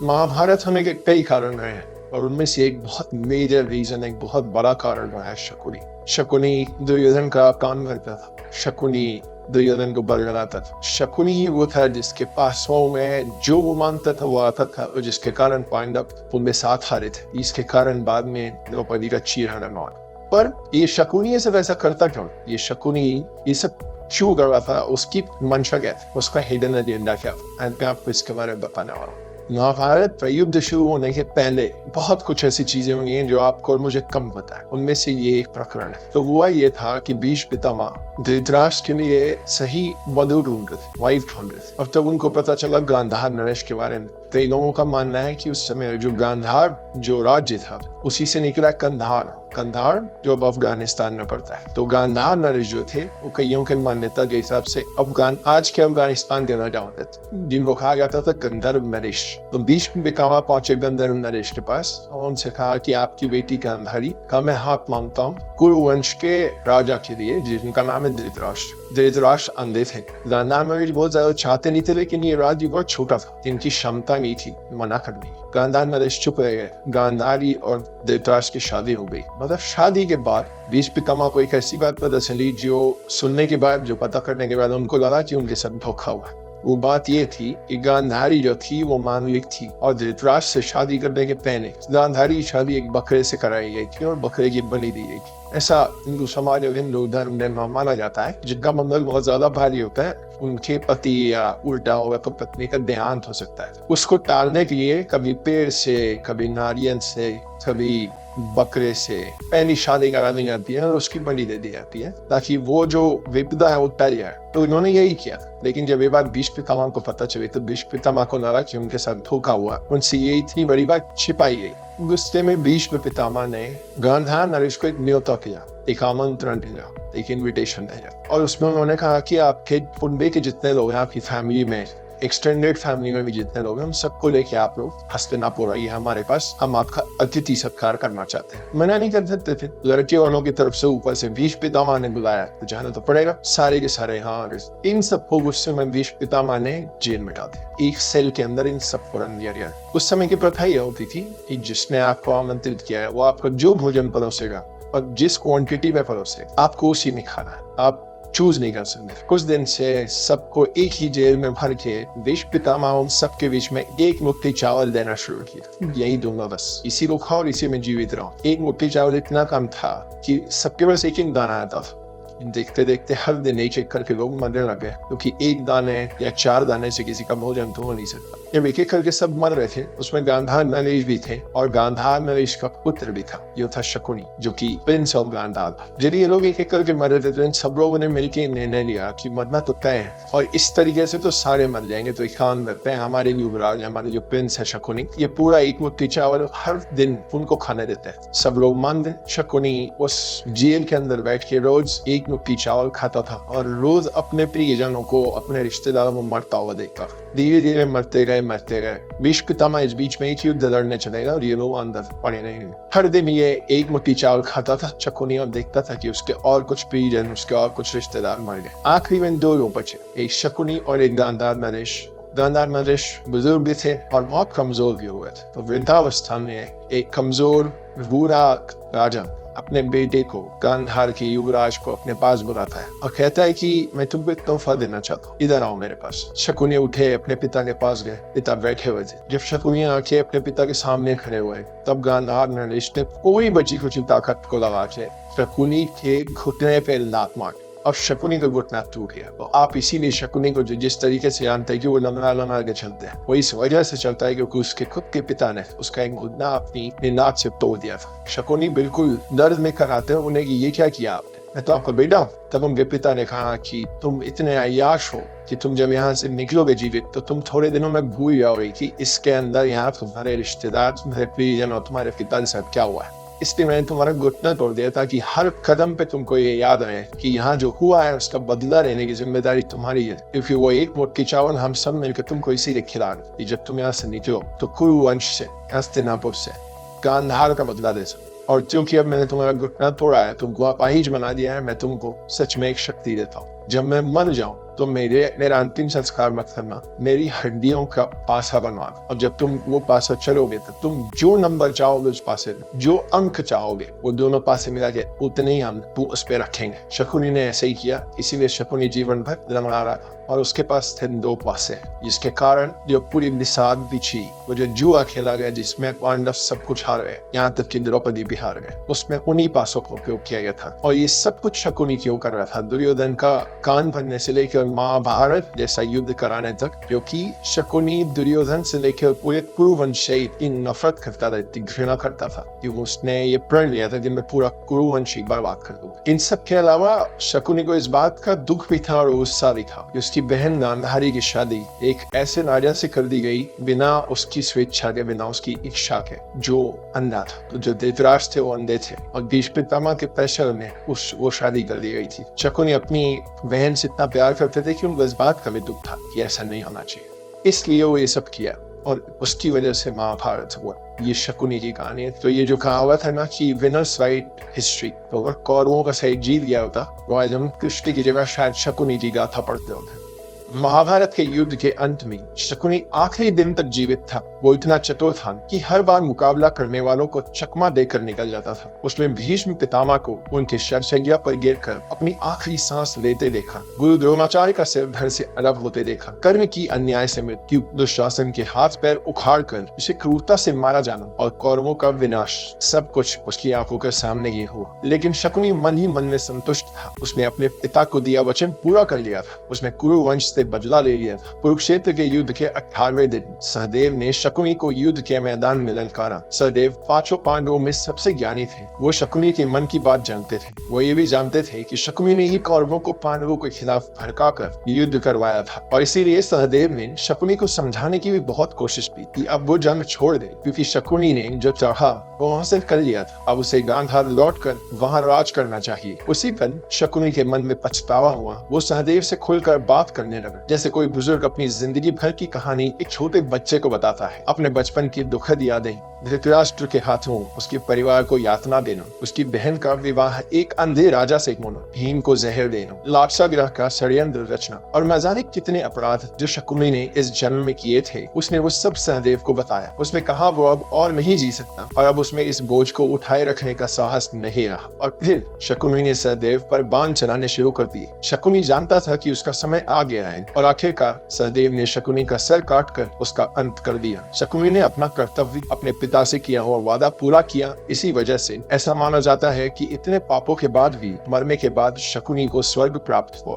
महाभारत हमें के कई कारण रहे हैं और उनमें से एक बहुत मेजर रीजन, एक बहुत बड़ा कारण रहा है शकुनी। शकुनी दुर्योधन का काम करता था, शकुनी दुर्योधन को बरगलाता था। शकुनी ही वो था जिसके पास में जो वो मानता था वो आता था और जिसके कारण पांडव उनमें साथ हारे थे। इसके कारण बाद में द्रौपदी का चीरहरण हुआ। पर ये शकुनी ये सब ऐसा करता क्यों? ये शकुनी ये सब क्यों कर रहा था? उसकी मंशा क्या थी? उसका हिडन एजेंडा क्या था? मैं आपको इसके बारे में बताने वाला हूँ। महाभारत युद्ध शुरू होने के पहले बहुत कुछ ऐसी चीजें हुई हैं जो आपको और मुझे कम पता है। उनमें से ये एक प्रकरण है। तो हुआ ये था कि भीष्म पितामह धृतराष्ट्र के लिए सही वधु ढूंढ रहे थे, वाइफ ढूंढ रहे थे। और तब उनको पता चला गांधार नरेश के बारे में। तो इन लोगों का मानना है कि उस समय जो गांधार जो राज्य था उसी से निकला कंधार। कंधार जो अब अफगानिस्तान में पड़ता है। तो गांधार नरेश जो थे वो कईयों के मान्यता के हिसाब से आज के अफगानिस्तान के राजा होते थे, जिनको कहा जाता था गंधर्व नरेश। तो भीष्म पितामह पहुंचे गंधर्व नरेश के पास और उनसे कहा कि आपकी बेटी गांधारी का मैं हाथ मांगता हूँ कुरुवंश के राजा के लिए, जिनका नाम है धृतराष्ट्र। धृतराष्ट्र अंधे थे। गांधार नरेश बहुत ज्यादा चाहते नहीं थे, लेकिन ये राज्य बहुत छोटा था, इनकी क्षमता नहीं थी मना करने की। गांधार नरेश चुप रह गए। गांधारी और धृतराष्ट्र की शादी हो गई। मतलब शादी के बाद भीष्म पितामह को एक ऐसी बात पता चली जो सुनने के बाद, जो पता करने के बाद उनको लगा कि उनके साथ धोखा हुआ। वो बात ये थी कि गांधारी जो थी वो मानविक थी और धृतराष्ट्र से शादी करने के पहले गांधारी की शादी एक बकरे से कराई गई थी और बकरे की बलि दी गई थी। ऐसा हिंदू समाज और हिंदू धर्म में माना जाता है। जिनका मंगल बहुत ज्यादा भारी होता है उनके पति या उल्टा होगा तो पत्नी का देहांत हो सकता है। उसको टालने के लिए कभी पेड़ से, कभी नारियल से, कभी बकरे से पहली शादी करा दी जाती है और उसकी बलि दे दी जाती है ताकि वो जो विपदा है वो टल जाए। तो इन्होंने यही किया। लेकिन जब ये बात भीष्म पितामह को पता चली तो भीष्म पितामह को लगा कि उनके साथ धोखा हुआ। उनसे ये इतनी बड़ी बात छिपाई गई। गुस्से में भीष्म पितामह ने गांधार नरेश को एक न्योता किया, एक आमंत्रण दिया, एक इन्विटेशन दिया और उसमें उन्होंने कहा कि आपके कुनबे के जितने लोग हैं, आपकी फैमिली में, एक्सटेंडेड फैमिली में भी जितने लोग हैं, हम सबको लेके आप लोग हस्तिनापुर आइए हमारे पास, हम आपका अतिथि सत्कार करना चाहते हैं। मना नहीं कर सकते थे। लड़के वालों की तरफ से ऊपर से भीष्म पितामह ने बुलाया तो जाना तो पड़ेगा। सारे के सारे हाँ। इन सबको गुस्से में भीष्म पितामह ने जेल में डाल दिया। एक सेल के अंदर इन सबको रख दिया गया। उस समय की प्रथा यह होती थी कि जिसने आपको आमंत्रित किया है वो आपको जो भोजन परोसेगा और जिस क्वांटिटी में परोसेगा आपको उसी में खाना है। आप चूज नहीं कर सकते। कुछ दिन से सबको एक ही जेल में भर के भीष्म पितामह उन सबके बीच में एक मुट्ठी चावल देना शुरू किया। यही दूंगा बस, इसी को खाओ और इसी में जीवित रहो। एक मुट्ठी चावल इतना कम था कि सबके पास एक एक दाना आता था। देखते देखते हर दिन एक एक करके लोग मरने लगे क्योंकि एक दाने या 4 दाने से किसी का भोजन तो हो नहीं सकता। जब एक एक करके सब मर रहे थे उसमें गांधार नरेश भी थे और गांधार नरेश का पुत्र भी था, ये था शकुनी, जो कि प्रिंस ऑफ गांधार। जब ये लोग एक एक करके मर रहे थे तो इन सब लोगों ने मिलकर निर्णय लिया कि मरना तो तय है और इस तरीके से तो सारे मर जाएंगे। तो एक काम करते हैं, हमारे युवराज, हमारे जो प्रिंस है शकुनी, ये पूरा एक मुट्ठी चावल हर दिन उनको खाने देते हैं। सब लोग मान दें। शकुनी उस जेल के अंदर बैठ के रोज एक मुट्ठी चावल खाता था और रोज अपने प्रियजनों को, अपने रिश्तेदारों को मरता हुआ देखता। धीरे धीरे मरते गए। भीष्म पितामह इस बीच में एक युद्ध लड़ने चलेगा और ये लोग अंदर पड़े नहीं। हर दिन ये एक मुट्ठी चावल खाता था शकुनी और देखता था कि उसके और कुछ प्रियजन, उसके और कुछ रिश्तेदार मर गए। आखिरी में 2 लोग बचे, एक शकुनी और एक गांधार नरेश। गांधार नरेश बुजुर्ग भी थे और बहुत कमजोर भी हुए थे। तो वृद्धावस्था में एक कमजोर बूढ़ा राजा अपने बेटे को, गांधार के युवराज को अपने पास बुलाता है और कहता है कि मैं तुमको एक तोहफा देना चाहता हूँ, इधर आओ मेरे पास। शकुनी उठे, अपने पिता के पास गए। पिता बैठे हुए थे। जब शकुनी आके अपने पिता के सामने खड़े हुए तब गांधार नरेश ने कोई बची कुछ ताकत को लगा के शकुनी के घुटने पे लात मार और शकुनी का घुटना टूट गया। तो आप इसीलिए शकुनी को जिस तरीके से जानते हैं कि वो लंबा लंबा के चलते हैं, वो इस वजह से चलता है क्योंकि उसके खुद के पिता ने उसका एक घुटना अपनी नाक से तोड़ दिया था। शकुनी बिल्कुल दर्द में कराते हैं उन्हें कि ये क्या किया आपने, मैं तो आपका बेटा हूँ। तब उनके पिता ने कहा कि तुम इतने अय्याश हो कि तुम जब यहाँ से निकलोगे जीवित तो तुम थोड़े दिनों में भूल जाओगे कि इसके अंदर यहाँ तुम्हारे रिश्तेदार, तुम्हारे प्रियजन और तुम्हारे पिता के साथ क्या हुआ है। इसलिए मैंने तुम्हारा घुटना तोड़ दिया ताकि हर कदम पे तुमको ये याद आए कि यहाँ जो हुआ है उसका बदला लेने की जिम्मेदारी तुम्हारी है। क्योंकि वो एक मुट्ठी चावल हम सब मिलकर तुमको इसीलिए खिला रहे जब तुम यहाँ से निकलो तो कुरुवंश से, हस्तिनापुर से गांधार का बदला दे सको। और क्योंकि अब मैंने तुम्हारा घुटना तोड़ा है, तुमको अपाहिज बना दिया है, मैं तुमको सच में एक शक्ति देता हूँ। जब मैं मर जाऊं तो मेरा अंतिम संस्कार मत करना, मेरी हड्डियों का पासा बनवा। और जब तुम वो पासा चलोगे तो तुम जो नंबर चाहोगे उस पासे, जो अंक चाहोगे वो दोनों पासे मिला के उतने ही हम तू उस पे रखेंगे। शकुनी ने ऐसे ही किया, इसीलिए शकुनी जीवन भर लंगड़ा रहा और उसके पास थे 2 पासे, जिसके कारण जो पूरी निषाद बिछी, वो जो जुआ खेला गया जिसमें पांडव सब कुछ हार गए, यहाँ तक कि द्रौपदी भी हार गए, उसमें उन्हीं पासों का उपयोग किया गया था। और ये सब कुछ शकुनी क्यों कर रहा था? दुर्योधन का कान भरने से लेकर महाभारत जैसा युद्ध कराने तक, क्योंकि शकुनी दुर्योधन से लेकर पूरे कुरुवंश की नफरत करता था, घृणा करता था, क्योंकि उसने ये प्रण लिया था कि मैं पूरा कुरुवंश बर्बाद कर दूंगा। इन सब के अलावा शकुनी को इस बात का दुख भी था और गुस्सा भी था। उसकी बहन गांधारी की शादी एक ऐसे राजा से कर दी गई बिना उसकी स्वेच्छा के, बिना उसकी इच्छा के, जो अंधा था। तो जो धृतराष्ट्र थे वो अंधे थे और भीष्म पितामह के प्रेशर में वो शादी कर दी गई थी। शकुनी अपनी बहन से इतना प्यार करते थे कि उनको इस बात का भी दुख था कि ऐसा नहीं होना चाहिए, इसलिए वो ये सब किया और उसकी वजह से महाभारत हुआ। ये शकुनी की कहानी है। तो ये जो कहावत है ना कि विनर्स राइट हिस्ट्री, तो अगर कौरवों का साइड जीत गया होता तो आज हम कृष्ण की जगह शायद शकुनी की गाथा पढ़ते होते। महाभारत के युद्ध के अंत में शकुनी आखिरी दिन तक जीवित था। वो इतना चतुर था कि हर बार मुकाबला करने वालों को चकमा देकर निकल जाता था। उसने भीष्म पितामह को उनके शरशैया पर गिरकर अपनी आखिरी सांस लेते देखा, गुरु द्रोणाचार्य का सिर धड़ से अलग होते देखा, कर्ण की अन्याय से मृत्यु, दुशासन के हाथ पैर उखाड़ कर उसे क्रूरता से मारा जाना और कौरवों का विनाश, सब कुछ उसकी आंखों के सामने ये हुआ। लेकिन शकुनी मन ही मन में संतुष्ट था। उसने अपने पिता को दिया वचन पूरा कर लिया था। उसने कुरुवंश बदला ले लिया था। कुरुक्षेत्र के युद्ध के 18वें दिन सहदेव ने शकुनी को युद्ध के मैदान में ललकारा। सहदेव 5 पांडवों में सबसे ज्ञानी थे। वो शकुनी के मन की बात जानते थे। वो ये भी जानते थे कि शकुनी ने ही कौरवों को पांडवों के खिलाफ भड़काकर युद्ध करवाया था और इसीलिए सहदेव ने शकुनी को समझाने की भी बहुत कोशिश की कि अब वो जंग छोड़ दे, क्योंकि शकुनी ने जो चाहा वो हासिल कर लिया था। अब उसे गांधार लौटकर वहां राज करना चाहिए। उसी पल शकुनी के मन में पछतावा हुआ। वो सहदेव से खुलकर बात करने लगा, जैसे कोई बुजुर्ग अपनी जिंदगी भर की कहानी एक छोटे बच्चे को बताता है। अपने बचपन की दुखद यादें, धृतराष्ट्र के हाथों उसके परिवार को यातना देना, उसकी बहन का विवाह एक अंधे राजा से होना, भीम को जहर देना, लाक्षागृह का षड्यंत्र रचना और न जाने कितने अपराध जो शकुनी ने इस जन्म में किए थे, उसने वो सब सहदेव को बताया। उसने कहा वो अब और नहीं जी सकता और अब उसमें इस बोझ को उठाए रखने का साहस नहीं रहा। और फिर शकुनी ने सहदेव पर बाण चलाने शुरू कर दिए। शकुनी जानता था कि उसका समय आ गया है और आखिरकार सहदेव ने शकुनी का सर काटकर उसका अंत कर दिया। शकुनी ने अपना कर्तव्य, अपने पिता से किया हुआ वादा पूरा किया। इसी वजह से ऐसा माना जाता है कि इतने पापों के बाद भी, मरने के बाद शकुनी को स्वर्ग प्राप्त हुआ।